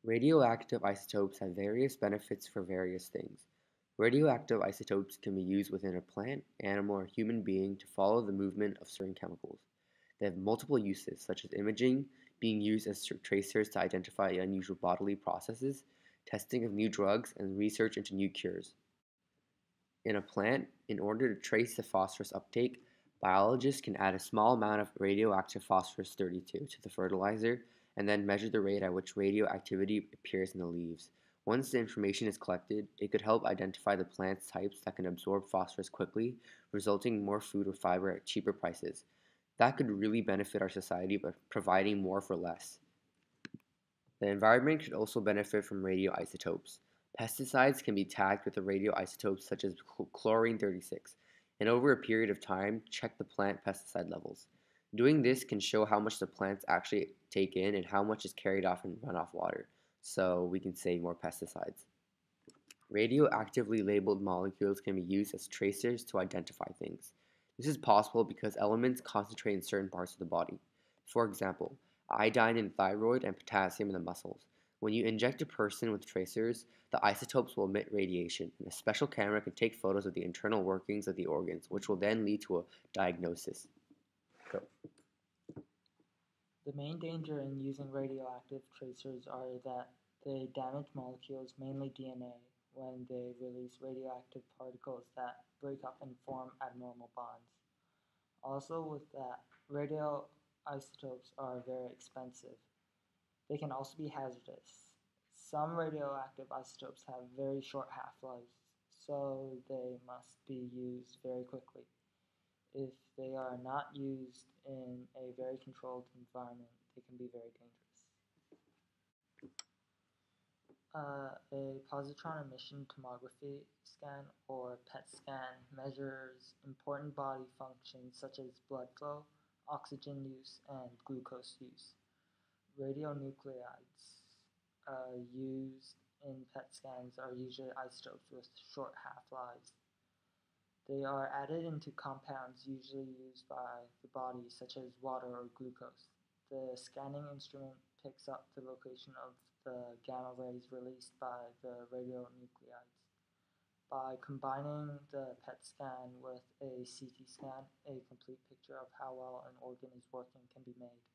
Radioactive isotopes have various benefits for various things. Radioactive isotopes can be used within a plant, animal, or human being to follow the movement of certain chemicals. They have multiple uses, such as imaging, being used as tracers to identify unusual bodily processes, testing of new drugs, and research into new cures. In a plant, in order to trace the phosphorus uptake, biologists can add a small amount of radioactive phosphorus 32 to the fertilizer and then measure the rate at which radioactivity appears in the leaves. Once the information is collected, it could help identify the plant's types that can absorb phosphorus quickly, resulting in more food or fiber at cheaper prices. That could really benefit our society by providing more for less. The environment could also benefit from radioisotopes. Pesticides can be tagged with the radioisotopes such as chlorine-36, and over a period of time, check the plant pesticide levels. Doing this can show how much the plants actually take in and how much is carried off in runoff water, so we can save more pesticides. Radioactively labeled molecules can be used as tracers to identify things. This is possible because elements concentrate in certain parts of the body. For example, iodine in the thyroid and potassium in the muscles. When you inject a person with tracers, the isotopes will emit radiation, and a special camera can take photos of the internal workings of the organs, which will then lead to a diagnosis. Go. The main danger in using radioactive tracers are that they damage molecules, mainly DNA, when they release radioactive particles that break up and form abnormal bonds. Also, with that, radioisotopes are very expensive. They can also be hazardous. Some radioactive isotopes have very short half-lives, so they must be used very quickly. If they are not used in a very controlled environment, they can be very dangerous. A positron emission tomography scan or PET scan measures important body functions such as blood flow, oxygen use, and glucose use. Radionuclides used in PET scans are usually isotopes with short half-lives. They are added into compounds usually used by the body, such as water or glucose. The scanning instrument picks up the location of the gamma rays released by the radionuclides. By combining the PET scan with a CT scan, a complete picture of how well an organ is working can be made.